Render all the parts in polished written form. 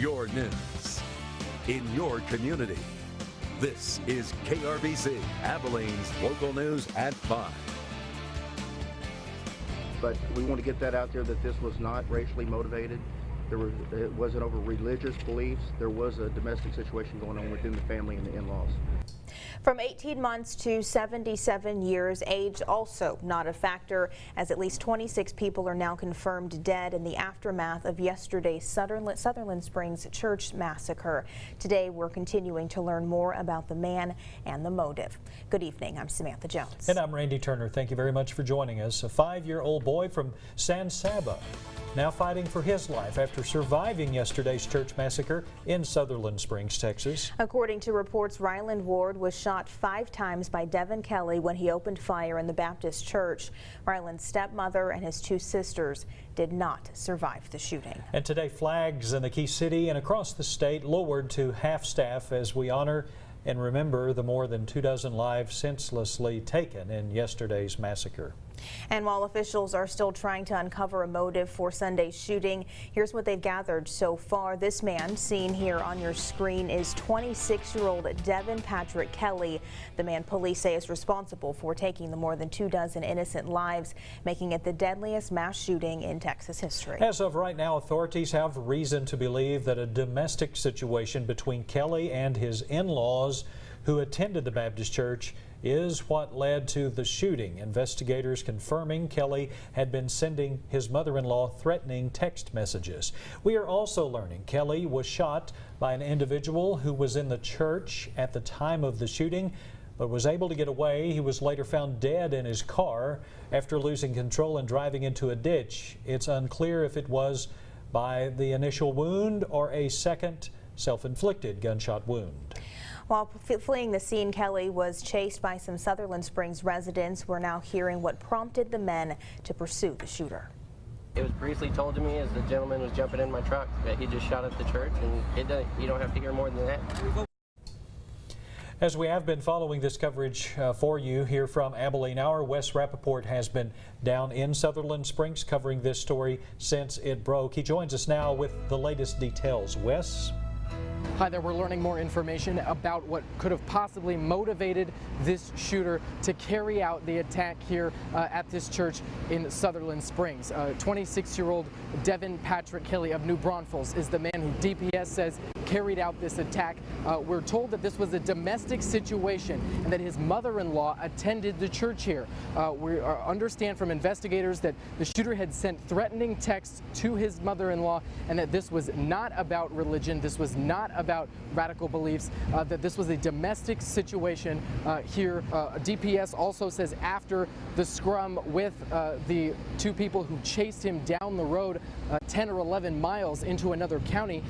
your news in your community. This is KRBC, Abilene's local news at 5. But we want to get that out there that this was not racially motivated. It wasn't over religious beliefs. There was a domestic situation going on within the family and the in-laws. From 18 months to 77 years, age also not a factor, as at least 26 people are now confirmed dead in the aftermath of yesterday's Sutherland Springs church massacre. Today, we're continuing to learn more about the man and the motive. Good evening. I'm Samantha Jones. And I'm Randy Turner. Thank you very much for joining us. A 5-year-old boy from San Saba now fighting for his life after surviving yesterday's church massacre in Sutherland Springs, Texas. According to reports, Ryland Ward was shot 5 times by Devin Kelly when he opened fire in the Baptist church. Ryland's stepmother and his 2 sisters did not survive the shooting. And today, flags in the key city and across the state lowered to half-staff as we honor and remember the more than 24 lives senselessly taken in yesterday's massacre. And while officials are still trying to uncover a motive for Sunday's shooting, here's what they've gathered so far. This man seen here on your screen is 26-year-old Devin Patrick Kelly, the man police say is responsible for taking the more than 24 innocent lives, making it the deadliest mass shooting in Texas history. As of right now, authorities have reason to believe that a domestic situation between Kelly and his in-laws who attended the Baptist church is what led to the shooting. Investigators confirming Kelly had been sending his mother-in-law threatening text messages. We are also learning Kelly was shot by an individual who was in the church at the time of the shooting, but was able to get away. He was later found dead in his car after losing control and driving into a ditch. It's unclear if it was by the initial wound or a second self-inflicted gunshot wound. While fleeing the scene, Kelly was chased by some Sutherland Springs residents. We're now hearing what prompted the men to pursue the shooter. It was briefly told to me as the gentleman was jumping in my truck that he just shot at the church, and you don't have to hear more than that. As we have been following this coverage for you here from Abilene, our Wes Rappaport has been down in Sutherland Springs covering this story since it broke. He joins us now with the latest details. Wes? Hi there, we're learning more information about what could have possibly motivated this shooter to carry out the attack here at this church in Sutherland Springs. 26-year-old Devin Patrick Kelly of New Braunfels is the man who DPS says carried out this attack. We're told that this was a domestic situation and that his mother-in-law attended the church here. We understand from investigators that the shooter had sent threatening texts to his mother-in-law and that this was not about religion, this was not about radical beliefs, that this was a domestic situation here. DPS also says after the scrum with the 2 people who chased him down the road 10 or 11 miles into another county,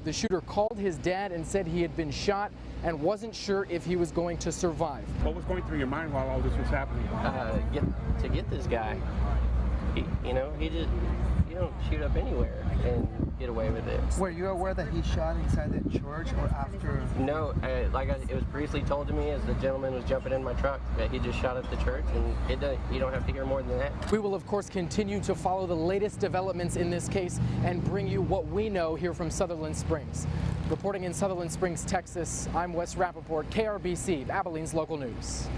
the shooter called his dad and said he had been shot and wasn't sure if he was going to survive. What was going through your mind while all this was happening? To get this guy. You don't shoot up anywhere and get away with it. Were you aware that he shot inside the church or after? No, it was briefly told to me as the gentleman was jumping in my truck that he just shot at the church, and you don't have to hear more than that. We will, of course, continue to follow the latest developments in this case and bring you what we know here from Sutherland Springs. Reporting in Sutherland Springs, Texas, I'm Wes Rappaport, KRBC, Abilene's local news.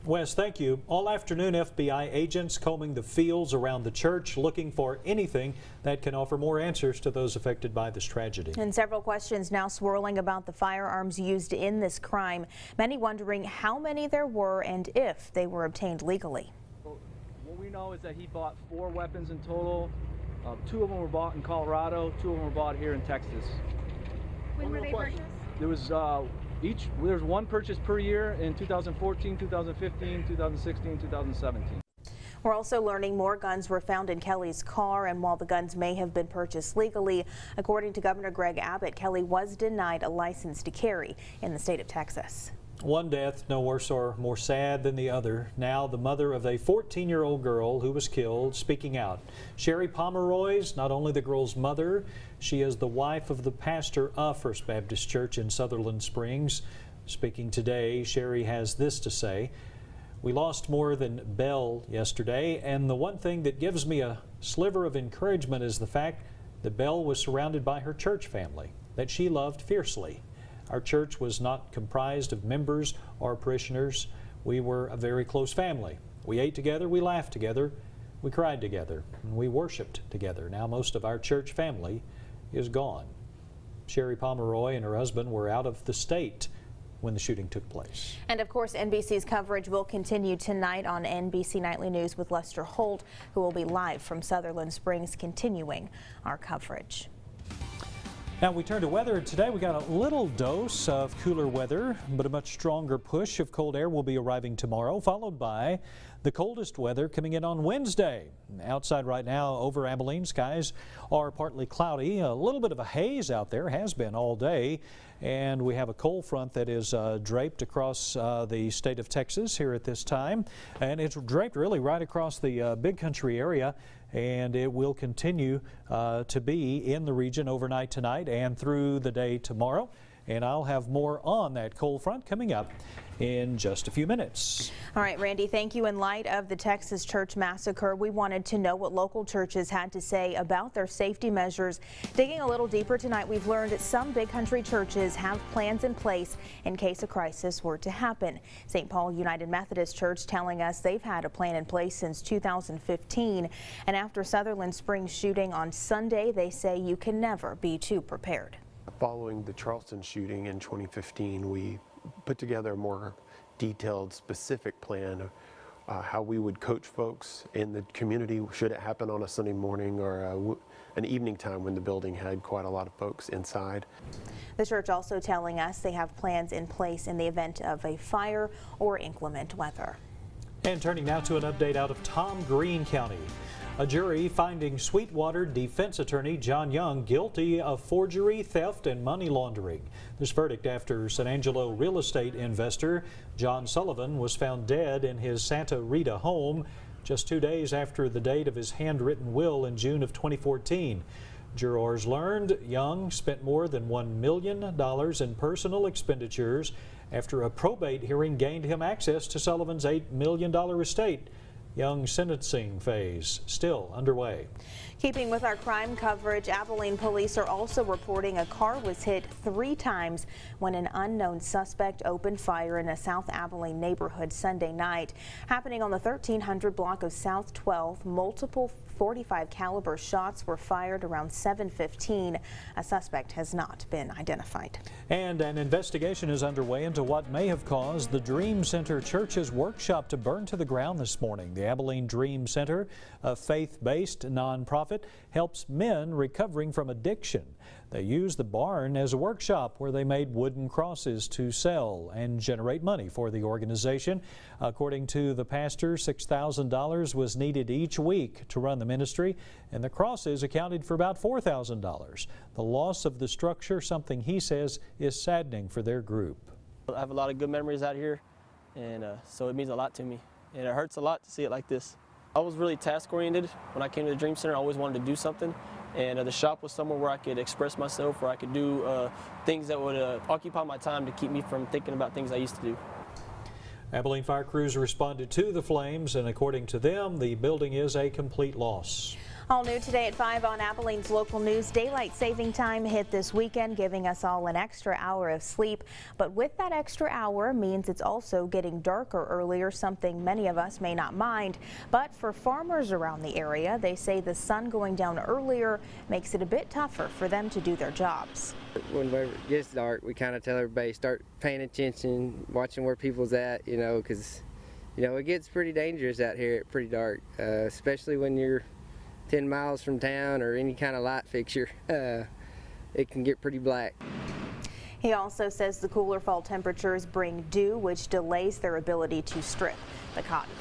Wes, thank you. All afternoon, FBI agents combing the fields around the church looking for anything that can offer more answers to those affected by this tragedy. And several questions now swirling about the firearms used in this crime. Many wondering how many there were and if they were obtained legally. What we know is that he bought 4 weapons in total. 2 of them were bought in Colorado, 2 of them were bought here in Texas. When were they purchased? There was there's 1 purchase per year in 2014, 2015, 2016, 2017. We're also learning more guns were found in Kelly's car, and while the guns may have been purchased legally, according to Governor Greg Abbott, Kelly was denied a license to carry in the state of Texas. One death, no worse or more sad than the other. Now the mother of a 14-year-old girl who was killed speaking out. Sherry Pomeroy's not only the girl's mother, she is the wife of the pastor of First Baptist Church in Sutherland Springs. Speaking today, Sherry has this to say. We lost more than Belle yesterday, and the one thing that gives me a sliver of encouragement is the fact that Belle was surrounded by her church family. that she loved fiercely. Our church was not comprised of members or parishioners. We were a very close family. We ate together, we laughed together, we cried together, and we worshiped together. Now most of our church family is gone. Sherry Pomeroy and her husband were out of the state when the shooting took place. And of course, NBC's coverage will continue tonight on NBC Nightly News with Lester Holt, who will be live from Sutherland Springs, continuing our coverage. Now we turn to weather. Today we got a little dose of cooler weather, but a much stronger push of cold air will be arriving tomorrow, followed by the coldest weather coming in on Wednesday. Outside right now over Abilene, skies are partly cloudy. A little bit of a haze out there, has been all day. And we have a cold front that is draped across the state of Texas here at this time. And it's draped really right across the big country area. And it will continue to be in the region overnight tonight and through the day tomorrow. And I'll have more on that cold front coming up in just a few minutes. All right, Randy, thank you. In light of the Texas church massacre, we wanted to know what local churches had to say about their safety measures. Digging a little deeper tonight, we've learned that some big country churches have plans in place in case a crisis were to happen. St. Paul United Methodist Church telling us they've had a plan in place since 2015. And after Sutherland Springs shooting on Sunday, they say you can never be too prepared. Following the Charleston shooting in 2015, we put together a more detailed, specific plan of how we would coach folks in the community should it happen on a Sunday morning or an evening time when the building had quite a lot of folks inside. The church also telling us they have plans in place in the event of a fire or inclement weather. And turning now to an update out of Tom Green County. A jury finding Sweetwater defense attorney John Young guilty of forgery, theft, and money laundering. This verdict after San Angelo real estate investor John Sullivan was found dead in his Santa Rita home just 2 days after the date of his handwritten will in June of 2014. Jurors learned Young spent more than $1 million in personal expenditures after a probate hearing gained him access to Sullivan's $8 million estate. Young's sentencing phase still underway. Keeping with our crime coverage, Abilene police are also reporting a car was hit 3 times when an unknown suspect opened fire in a South Abilene neighborhood Sunday night. Happening on the 1300 block of South 12, multiple .45 caliber shots were fired around 7:15. A suspect has not been identified. And an investigation is underway into what may have caused the Dream Center Church's workshop to burn to the ground this morning. The Abilene Dream Center, a faith-based nonprofit, helps men recovering from addiction. They use the barn as a workshop where they made wooden crosses to sell and generate money for the organization. According to the pastor, $6,000 was needed each week to run the ministry, and the crosses accounted for about $4,000. The loss of the structure, something he says is saddening for their group. I have a lot of good memories out here, and so it means a lot to me, and it hurts a lot to see it like this. I was really task-oriented when I came to the Dream Center. I always wanted to do something. And the shop was somewhere where I could express myself, where I could do things that would occupy my time to keep me from thinking about things I used to do. Abilene fire crews responded to the flames, and according to them, the building is a complete loss. All new today at 5 on Abilene's local news. Daylight saving time hit this weekend, giving us all an extra hour of sleep. But with that extra hour means it's also getting darker earlier, something many of us may not mind. But for farmers around the area, they say the sun going down earlier makes it a bit tougher for them to do their jobs. Whenever it gets dark, we kind of tell everybody start paying attention, watching where people's at, because, it gets pretty dangerous out here at pretty dark, especially when you're 10 miles from town or any kind of light fixture. It can get pretty black. He also says the cooler fall temperatures bring dew, which delays their ability to strip the cotton.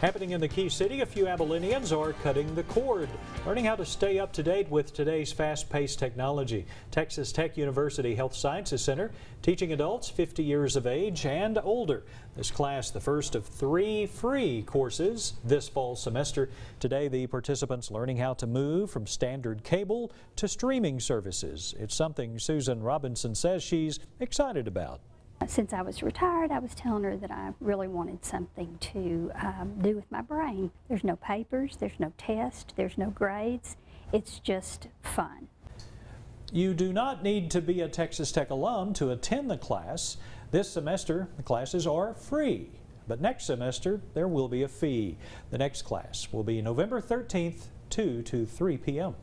Happening in the Key City, a few Abilenians are cutting the cord, learning how to stay up to date with today's fast-paced technology. Texas Tech University Health Sciences Center teaching adults 50 years of age and older. This class, the first of 3 free courses this fall semester. Today, the participants learning how to move from standard cable to streaming services. It's something Susan Robinson says she's excited about. Since I was retired, I was telling her that I really wanted something to do with my brain. There's no papers, there's no test, there's no grades. It's just fun. You do not need to be a Texas Tech alum to attend the class. This semester, the classes are free, but next semester there will be a fee. The next class will be November 13th, 2 to 3 p.m.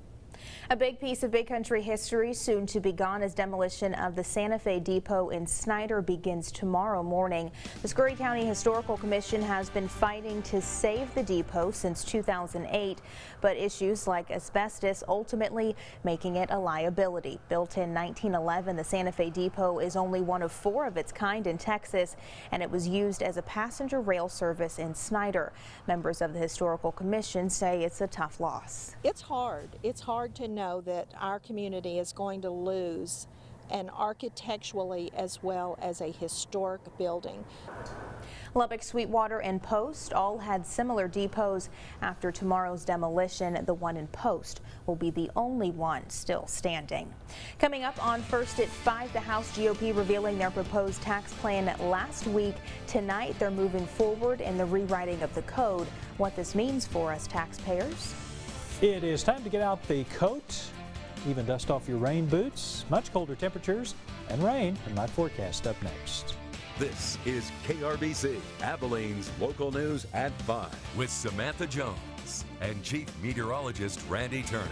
A big piece of Big Country history soon to be gone as demolition of the Santa Fe Depot in Snyder begins tomorrow morning. The Scurry County Historical Commission has been fighting to save the depot since 2008, but issues like asbestos ultimately making it a liability. Built in 1911, the Santa Fe Depot is only one of 4 of its kind in Texas, and it was used as a passenger rail service in Snyder. Members of the Historical Commission say it's a tough loss. It's hard. It's hard to know that our community is going to lose an architecturally as well as a historic building. Lubbock, Sweetwater, and Post all had similar depots. After tomorrow's demolition, the one in Post will be the only one still standing. Coming up on First at 5, the House GOP revealing their proposed tax plan last week. Tonight, they're moving forward in the rewriting of the code. What this means for us taxpayers. It is time to get out the coat, even dust off your rain boots. Much colder temperatures and rain in my forecast up next. This is KRBC, Abilene's local news at 5 with Samantha Jones and Chief Meteorologist Randy Turner.